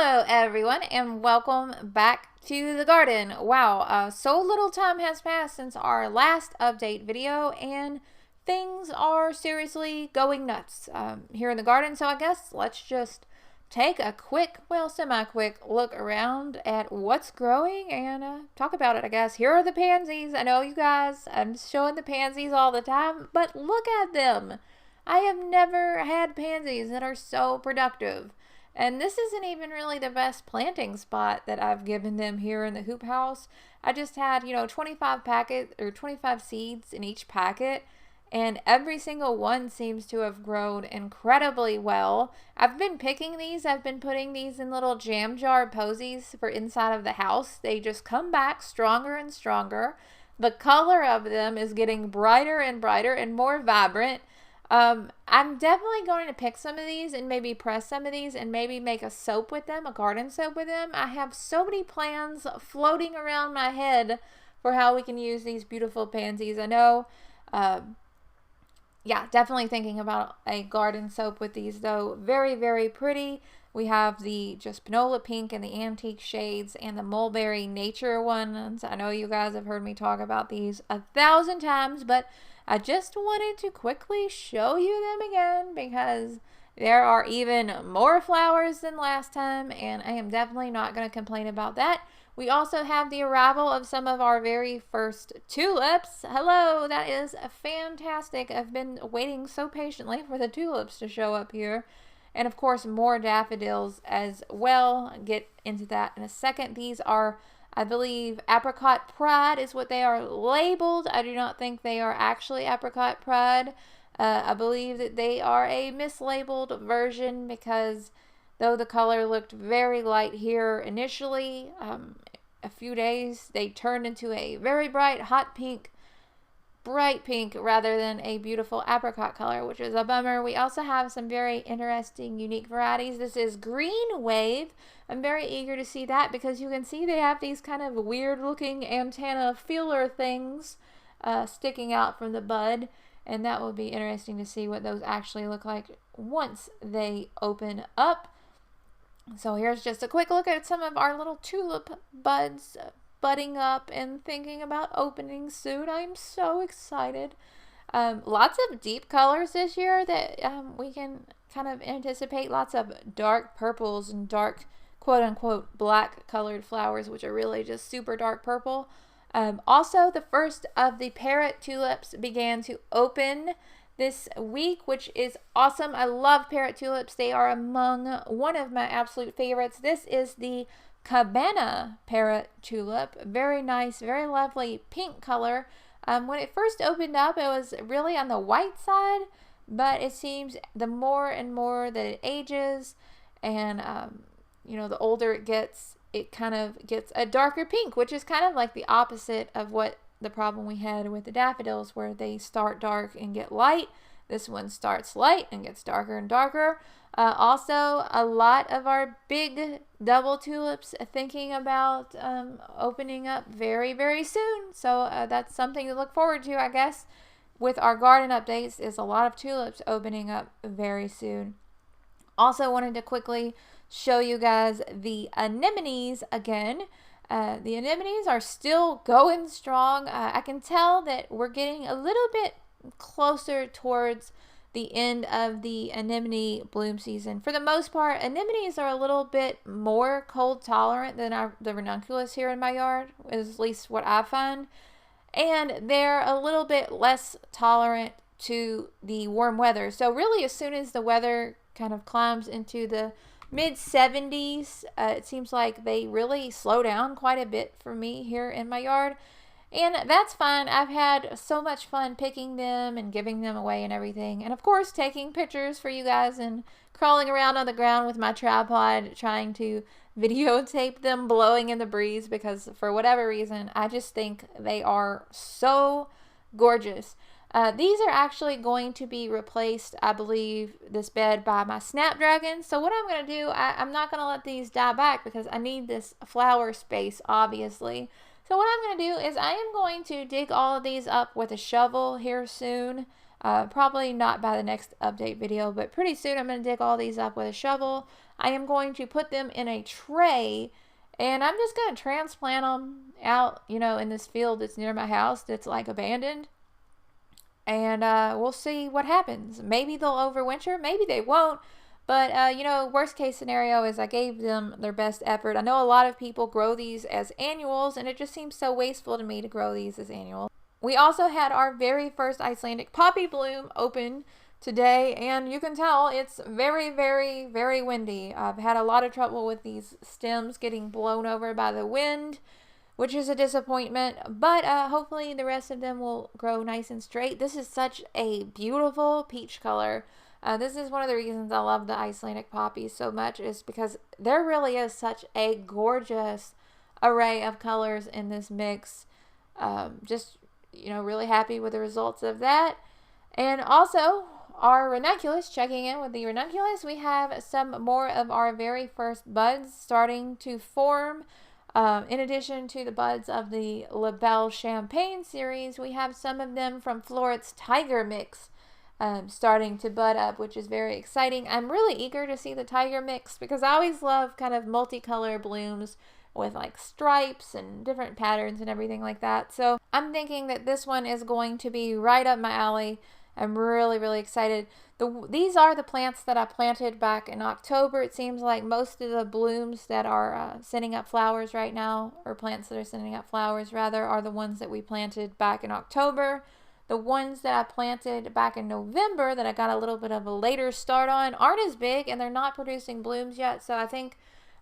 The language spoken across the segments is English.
Hello everyone and welcome back to the garden. Wow, so little time has passed since our last update video and things are seriously going nuts here in the garden. So I guess let's just take a quick, well, semi-quick look around at what's growing and talk about it, I guess. Here are the pansies. I know you guys, I'm showing the pansies all the time, but look at them. I have never had pansies that are so productive. And this isn't even really the best planting spot that I've given them here in the hoop house. I just had, 25 seeds in each packet, and every single one seems to have grown incredibly well. I've been picking these. I've been putting these in little jam jar posies for inside of the house. They just come back stronger and stronger. The color of them is getting brighter and brighter and more vibrant. I'm definitely going to pick some of these and maybe press some of these and maybe make a soap with them, a garden soap with them. I have so many plans floating around my head for how we can use these beautiful pansies. I know, yeah, definitely thinking about a garden soap with these though. Very, very pretty. We have the just Panola Pink and the Antique Shades and the Mulberry Nature ones. I know you guys have heard me talk about these 1,000 times, but I just wanted to quickly show you them again because there are even more flowers than last time, and I am definitely not going to complain about that. We also have the arrival of some of our very first tulips. Hello, that is fantastic. I've been waiting so patiently for the tulips to show up here. And of course, more daffodils as well. I'll get into that in a second. These are, I believe, Apricot Pride is what they are labeled. I do not think they are actually Apricot Pride. I believe that they are a mislabeled version because though the color looked very light here initially, a few days they turned into a very bright hot pink, bright pink rather than a beautiful apricot color, which is a bummer. We also have some very interesting unique varieties. This is Green Wave. I'm very eager to see that because you can see they have these kind of weird looking antenna feeler things sticking out from the bud, and that will be interesting to see what those actually look like once they open up. So here's just a quick look at some of our little tulip buds budding up and thinking about opening soon. I'm so excited. Lots of deep colors this year that we can kind of anticipate. Lots of dark purples and dark quote-unquote black colored flowers, which are really just super dark purple. Also, the first of the Parrot Tulips began to open this week, which is awesome. I love Parrot Tulips. They are among one of my absolute favorites. This is the Cabana Parrot Tulip. Very nice, very lovely pink color. When it first opened up, it was really on the white side, but it seems the more and more that it ages and, the older it gets, it kind of gets a darker pink, which is kind of like the opposite of what the problem we had with the daffodils, where they start dark and get light. This one starts light and gets darker and darker. Also, a lot of our big double tulips thinking about opening up very, very soon. So that's something to look forward to, I guess, with our garden updates, is a lot of tulips opening up very soon. Also wanted to quickly show you guys the anemones again. The anemones are still going strong. I can tell that we're getting a little bit closer towards the end of the anemone bloom season. For the most part, anemones are a little bit more cold tolerant than the ranunculus here in my yard, is at least what I find. And they're a little bit less tolerant to the warm weather. So really, as soon as the weather kind of climbs into the mid-70s, it seems like they really slow down quite a bit for me here in my yard. And that's fine. I've had so much fun picking them and giving them away and everything. And of course, taking pictures for you guys and crawling around on the ground with my tripod, trying to videotape them blowing in the breeze because for whatever reason, I just think they are so gorgeous. These are actually going to be replaced, I believe, this bed by my snapdragon. So what I'm going to do, I'm not going to let these die back because I need this flower space, obviously. So what I'm going to do is I am going to dig all of these up with a shovel here soon. Probably not by the next update video, but pretty soon I'm going to dig all these up with a shovel. I am going to put them in a tray, and I'm just going to transplant them out, you know, in this field that's near my house that's like abandoned. And we'll see what happens. Maybe they'll overwinter, maybe they won't. But, you know, worst case scenario is I gave them their best effort. I know a lot of people grow these as annuals, and it just seems so wasteful to me to grow these as annuals. We also had our very first Icelandic poppy bloom open today, and you can tell it's very, very, very windy. I've had a lot of trouble with these stems getting blown over by the wind, which is a disappointment, but hopefully the rest of them will grow nice and straight. This is such a beautiful peach color. This is one of the reasons I love the Icelandic poppies so much, is because there really is such a gorgeous array of colors in this mix. Just, you know, really happy with the results of that. And also, our Ranunculus, checking in with the Ranunculus, we have some more of our very first buds starting to form. In addition to the buds of the La Belle Champagne series, we have some of them from Floret's Tiger Mix starting to bud up, which is very exciting. I'm really eager to see the Tiger Mix because I always love kind of multicolor blooms with like stripes and different patterns and everything like that. So I'm thinking that this one is going to be right up my alley. I'm really, really excited. These are the plants that I planted back in October. It seems like most of the blooms that are sending up flowers right now, or plants that are sending up flowers rather, are the ones that we planted back in October. The ones that I planted back in November that I got a little bit of a later start on aren't as big, and they're not producing blooms yet. So I think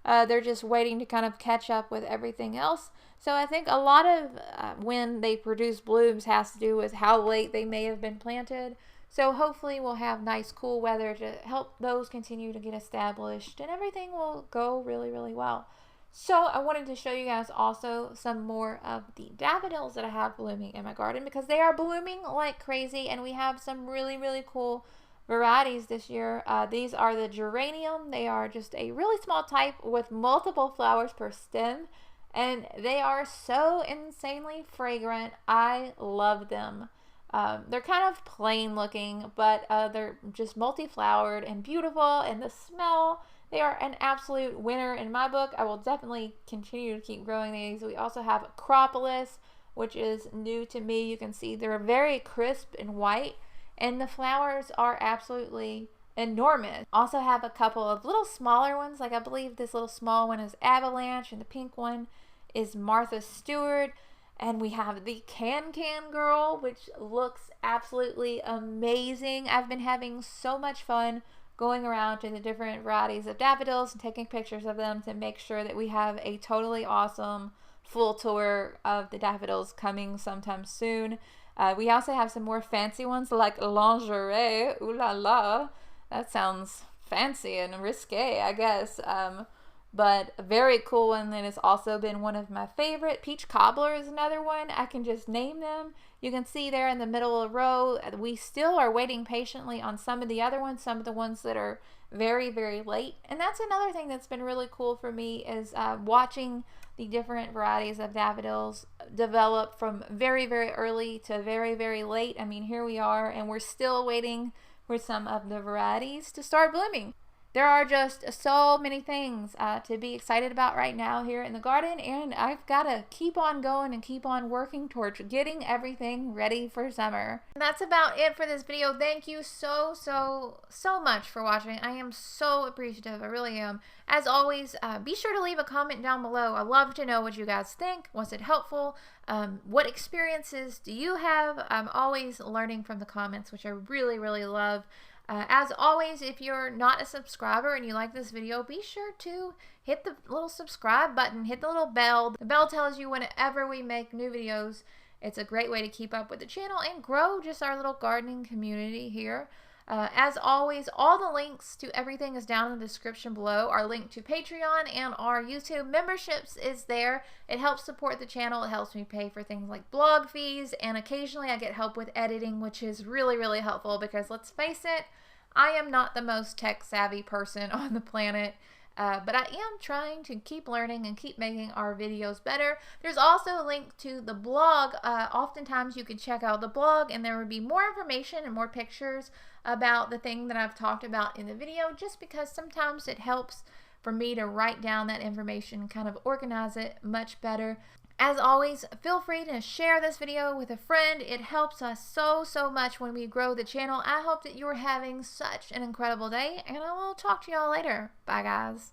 they're just waiting to kind of catch up with everything else. So I think a lot of when they produce blooms has to do with how late they may have been planted. So hopefully we'll have nice cool weather to help those continue to get established, and everything will go really, really well. So I wanted to show you guys also some more of the daffodils that I have blooming in my garden, because they are blooming like crazy, and we have some really, really cool varieties this year. These are the Geranium. They are just a really small type with multiple flowers per stem, and they are so insanely fragrant. I love them. They're kind of plain looking, but they're just multi-flowered and beautiful, and the smell, they are an absolute winner in my book. I will definitely continue to keep growing these. We also have Acropolis, which is new to me. You can see they're very crisp and white, and the flowers are absolutely enormous. Also have a couple of little smaller ones, like I believe this little small one is Avalanche, and the pink one is Martha Stewart. And we have the Can Girl, which looks absolutely amazing. I've been having so much fun going around to the different varieties of daffodils and taking pictures of them to make sure that we have a totally awesome full tour of the daffodils coming sometime soon. We also have some more fancy ones like Lingerie. Ooh la la. That sounds fancy and risque, I guess. But a very cool one that has also been one of my favorite. Peach Cobbler is another one. I can just name them. You can see there in the middle of the row, we still are waiting patiently on some of the other ones, some of the ones that are very, very late. And that's another thing that's been really cool for me, is watching the different varieties of daffodils develop from very, very early to very, very late. I mean, here we are, and we're still waiting for some of the varieties to start blooming. There are just so many things to be excited about right now here in the garden, and I've got to keep on going and keep on working towards getting everything ready for summer. And that's about it for this video. Thank you so much for watching. I am so appreciative. I really am. As always, be sure to leave a comment down below. I love to know what you guys think. Was it helpful? What experiences do you have? I'm always learning from the comments, which I really, really love. As always, if you're not a subscriber and you like this video, be sure to hit the little subscribe button, hit the little bell. The bell tells you whenever we make new videos. It's a great way to keep up with the channel and grow just our little gardening community here. As always, all the links to everything is down in the description below. Our link to Patreon and our YouTube memberships is there. It helps support the channel. It helps me pay for things like blog fees, and occasionally I get help with editing, which is really, really helpful because let's face it, I am not the most tech savvy person on the planet. But I am trying to keep learning and keep making our videos better. There's also a link to the blog. Oftentimes you can check out the blog and there will be more information and more pictures about the thing that I've talked about in the video, just because sometimes it helps for me to write down that information and kind of organize it much better. As always, feel free to share this video with a friend. It helps us so much when we grow the channel. I hope that you are having such an incredible day, and I will talk to y'all later. Bye, guys.